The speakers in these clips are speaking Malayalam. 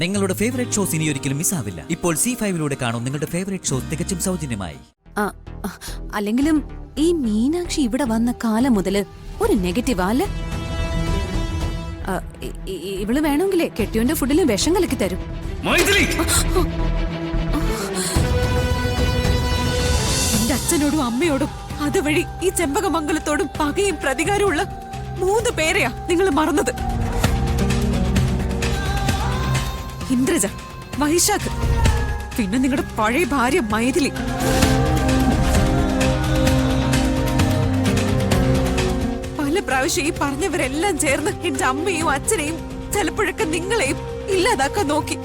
നിങ്ങളുടെ ഫേവറേറ്റ് ഷോസ് ഇനി ഒരിക്കലും മിസ്സാവില്ല. ഇപ്പോൾ C5 കാണും നിങ്ങളുടെ ഫേവറേറ്റ് ഷോസ് തികച്ചും സൗജന്യമായി. അല്ലെങ്കിലും ഈ മീനാക്ഷി ഇവിടെ വന്ന കാലം മുതല് ഒരു നെഗറ്റീവാ അല്ലേ? ഇവള് വേണമെങ്കിലേ കെട്ടിയോന്റെ ഫുഡിലും വിഷം കലക്കി തരും. എന്റെ അച്ഛനോടും അമ്മയോടും അതുവഴി ഈ ചെമ്പകമംഗലത്തോടും പകയും പ്രതികാരമുള്ള 3 പേരെയാ നിങ്ങൾ മറന്നത്. ഇന്ദ്രജ, വൈശാഖ്, പിന്നെ നിങ്ങളുടെ പഴയ ഭാര്യ മൈഥിലി. പല പ്രാവശ്യം ഈ പറഞ്ഞവരെല്ലാം ചേർന്ന് എന്റെ അമ്മയും അച്ഛനെയും ചിലപ്പോഴൊക്കെ നിങ്ങളെയും ഇല്ലാതാക്കാൻ നോക്കി.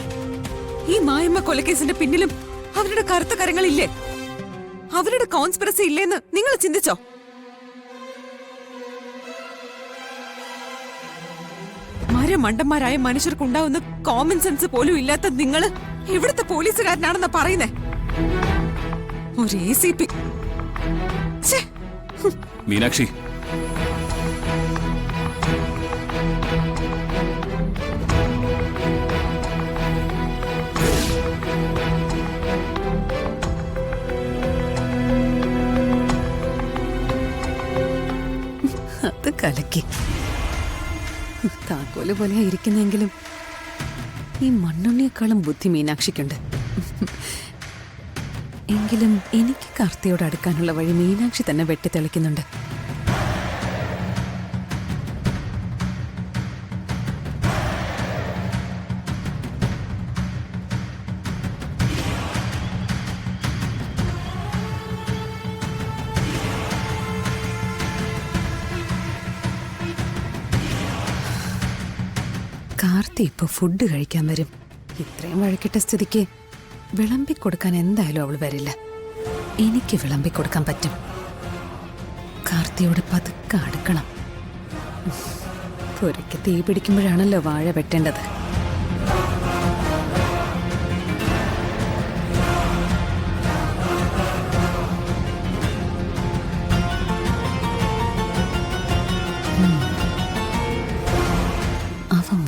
ഈ മായമ്മ കൊലക്കേസിന്റെ പിന്നിലും അവരുടെ കറുത്ത കരങ്ങളില്ലേ? അവരുടെ കോൺസ്പിറസി ഇല്ലേന്ന് നിങ്ങൾ ചിന്തിച്ചോ? മണ്ടന്മാരായ മനുഷ്യർക്കുണ്ടാവുന്ന കോമൺ സെൻസ് പോലും ഇല്ലാത്ത നിങ്ങള് എവിടുത്തെ പോലീസുകാരനാണെന്നാ പറയുന്നേ? ഒരു ACP. മീനാക്ഷി, അത് കലക്കി. താക്കോല് പോലെ ഇരിക്കുന്നെങ്കിലും ഈ മണ്ണുണ്ണിയേക്കാളും ബുദ്ധി മീനാക്ഷിക്കുണ്ട്. എങ്കിലും എനിക്ക് കാർത്തിയോട് അടുക്കാനുള്ള വഴി മീനാക്ഷി തന്നെ വെട്ടിത്തെളിക്കുന്നുണ്ട്. കാർത്തി ഇപ്പൊ ഫുഡ് കഴിക്കാൻ വരും. ഇത്രയും വഴക്കിട്ട സ്ഥിതിക്ക് വിളമ്പിക്കൊടുക്കാൻ എന്തായാലും അവൾ വരില്ല. എനിക്ക് വിളമ്പിക്കൊടുക്കാൻ പറ്റും. കാർത്തിയോട് പതുക്കെ അടുക്കണം. പുരയ്ക്ക് തീ പിടിക്കുമ്പോഴാണല്ലോ വാഴ വെട്ടേണ്ടത്.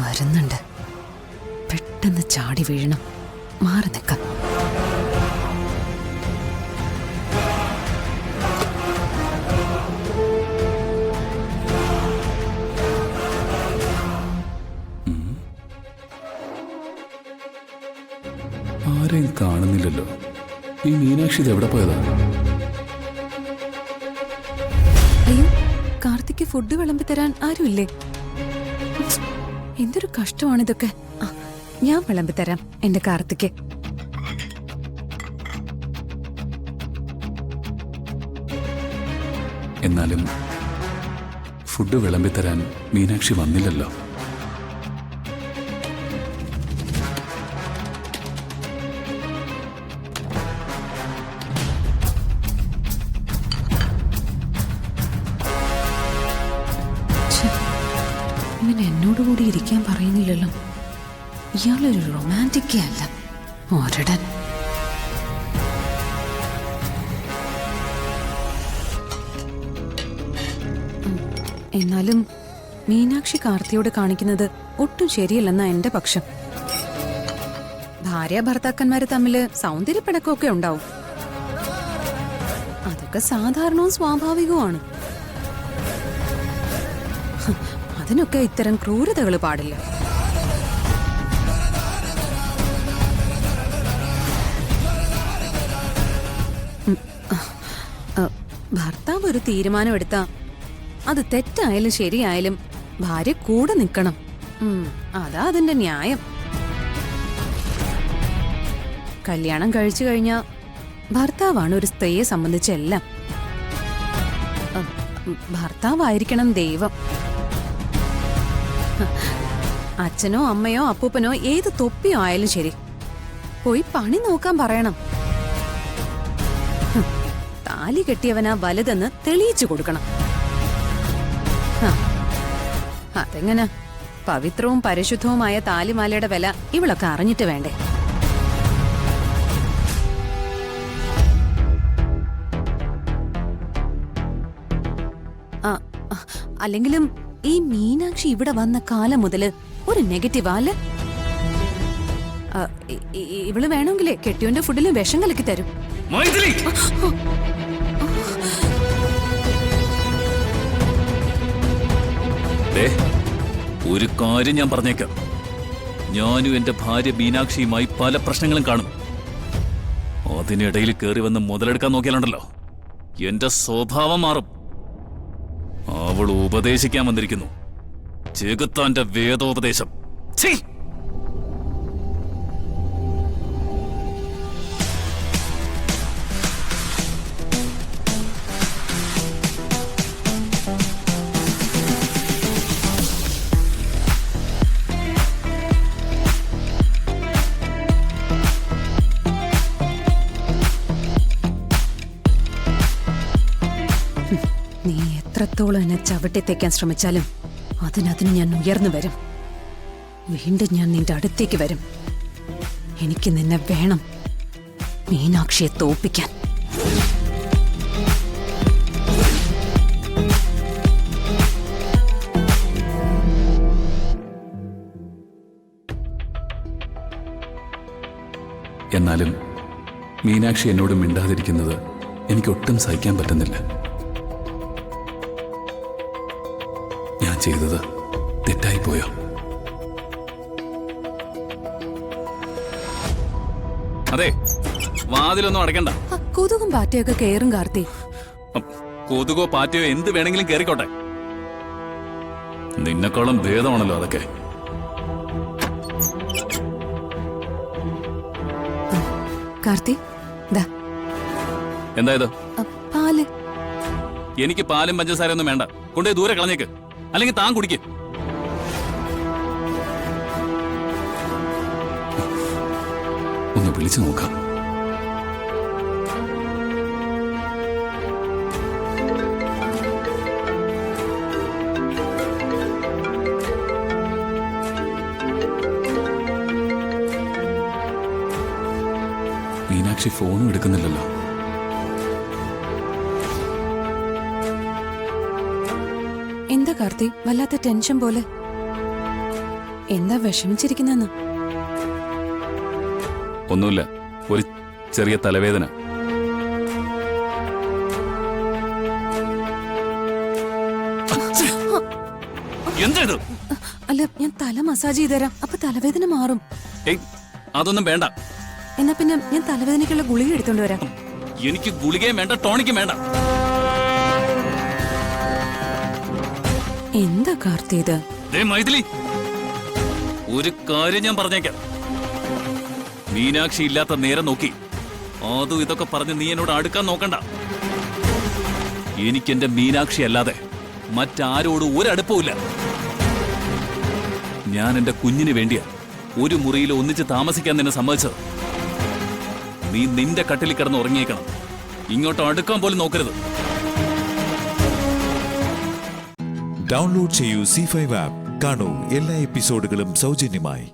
വരുന്നുണ്ട്. പെട്ടെന്ന് ചാടി വീഴണം. മാറി നിൽക്കാം. ആരെയും കാണുന്നില്ലല്ലോ. ഈ മീനാക്ഷി ഇത് എവിടെ പോയതാ? അയ്യോ, കാർത്തിക്ക് ഫുഡ് വിളമ്പി തരാൻ ആരുമില്ലേ? എന്തൊരു കഷ്ടമാണിതൊക്കെ. ഞാൻ വിളമ്പിത്തരാം എന്റെ കാർത്തിക്ക്. എന്നാലും ഫുഡ് വിളമ്പിത്തരാൻ മീനാക്ഷി വന്നില്ലല്ലോ. ഇവൻ എന്നോടുകൂടി ഇരിക്കാൻ പറയുന്നില്ലല്ലോ. ഇയാളൊരു റൊമാൻറ്റിക്കേ അല്ല, ഒരടൻ. എന്നാലും മീനാക്ഷി കാർത്തിയോട് കാണിക്കുന്നത് ഒട്ടും ശരിയല്ലെന്നാ എന്റെ പക്ഷം. ഭാര്യ ഭർത്താക്കന്മാര് തമ്മില് സൗന്ദര്യപ്പിണക്കമൊക്കെ ഉണ്ടാവും. അതൊക്കെ സാധാരണവും സ്വാഭാവികവുമാണ്. അതിനൊക്കെ ഇത്തരം ക്രൂരതകൾ പാടില്ല. ഭർത്താവ് ഒരു തീരുമാനം എടുത്താ അത് തെറ്റായാലും ശരിയായാലും ഭാര്യ കൂടെ നിൽക്കണം. അതാ അതിന്റെ ന്യായം. കല്യാണം കഴിച്ചു കഴിഞ്ഞാ ഭർത്താവാണ് ഒരു സ്ത്രീയെ സംബന്ധിച്ചെല്ലാം. ഭർത്താവായിരിക്കണം ദൈവം. അച്ഛനോ അമ്മയോ അപ്പൂപ്പനോ ഏത് തൊപ്പിയോ ആയാലും ശരി, പോയി പണി നോക്കാൻ പറയണം. താലി കെട്ടിയവനാ വലുതെന്ന് തെളിയിച്ചു കൊടുക്കണം. അതെങ്ങനെ? പവിത്രവും പരിശുദ്ധവുമായ താലിമാലയുടെ വില ഇവളൊക്കെ അറിഞ്ഞിട്ട് വേണ്ടേ? അല്ലെങ്കിലും ഈ മീനാക്ഷി ഇവിടെ വന്ന കാലം മുതല് ഒരു നെഗറ്റീവാ അല്ലേ? ഇവള് വേണമെങ്കിലേ കെട്ടിയോന്റെ ഫുഡിലും വിഷം കലക്കി തരും. മൈഥിലി! ദേ, ഒരു കാര്യം ഞാൻ പറഞ്ഞേക്കാം. ഞാനും എന്റെ ഭാര്യ മീനാക്ഷിയുമായി പല പ്രശ്നങ്ങളും കാണും. അതിനിടയിൽ കയറി വന്ന് മുതലെടുക്കാൻ നോക്കിയാലുണ്ടല്ലോ, എന്റെ സ്വഭാവം മാറും. അവൾ ഉപദേശിക്കാൻ വന്നിരിക്കുന്നു. ചെകുത്താന്റെ വേദോപദേശം. ഛീ! നീ എത്രത്തോളം എന്നെ ചവിട്ടിത്തേക്കാൻ ശ്രമിച്ചാലും അതിനതിന് ഞാൻ ഉയർന്നു വരും. വീണ്ടും ഞാൻ നിന്റെ അടുത്തേക്ക് വരും. എനിക്ക് നിന്നെ വേണം, മീനാക്ഷിയെ തോപ്പിക്കാൻ. എന്നാലും മീനാക്ഷി എന്നോട് മിണ്ടാതിരിക്കുന്നത് എനിക്കൊട്ടും സഹിക്കാൻ പറ്റുന്നില്ല. ഞാൻ ചെയ്തത് തെറ്റായിപ്പോയോ? അതെ, വാതിലൊന്നും അടയ്ക്കണ്ട. കൊതുകും പാറ്റയൊക്കെ കയറും കാർത്തി. കൊതുകോ പാറ്റയോ എന്ത് വേണമെങ്കിലും കയറിക്കോട്ടെ. നിന്നെക്കോളം ഭേദമാണല്ലോ അതൊക്കെ. കാർത്തി, എന്തായത്? പാല്. എനിക്ക് പാലും പഞ്ചസാരയൊന്നും വേണ്ട. കൊണ്ടുപോയി ദൂരെ കളഞ്ഞേക്ക്, അല്ലെങ്കിൽ താൻ കുടിക്ക്. ഒന്ന് വിളിച്ചു നോക്കാം. മീനാക്ഷി ഫോണും എടുക്കുന്നില്ലല്ലോ. എന്താ കാർത്തി, വല്ലാത്ത ടെൻഷൻ പോലെ? എന്താ വിഷമിച്ചിരിക്കുന്നെന്ന്? ഒന്നുമില്ല, ഒരു ചെറിയ തലവേദന. എന്താ? അല്ല, ഞാൻ തല മസാജ് ചെയ്തുതരാം, അപ്പൊ തലവേദന മാറും. ഏയ്, അതൊന്നും വേണ്ട. എന്നാ പിന്നെ ഞാൻ തലവേദനയ്ക്കുള്ള ഗുളിക എടുത്തോണ്ട് വരാം. എനിക്ക് ഗുളികയും വേണ്ട, ടോണിക്കും വേണ്ട. എന്താ കാർത്തി ഇത്? മൈഥിലി, ഒരു കാര്യം ഞാൻ പറഞ്ഞേക്കാം. മീനാക്ഷി ഇല്ലാത്ത നേരം നോക്കി അതും ഇതൊക്കെ പറഞ്ഞ് നീ എന്നോട് അടുക്കാൻ നോക്കണ്ട. എനിക്കെന്റെ മീനാക്ഷി അല്ലാതെ മറ്റാരോടും ഒരടുപ്പമില്ല. ഞാൻ എന്റെ കുഞ്ഞിന് വേണ്ടിയാ ഒരു മുറിയിൽ ഒന്നിച്ച് താമസിക്കാൻ നിന്നെ സമ്മതിച്ചത്. നീ നിന്റെ കട്ടിൽ കിടന്ന് ഉറങ്ങിയേക്കണം. ഇങ്ങോട്ട് അടുക്കാൻ പോലും നോക്കരുത്. ഡൗൺലോഡ് ചെയ്യൂ C5 ആപ്പ്. കാണൂ എല്ലാ എപ്പിസോഡുകളും സൗജന്യമായി.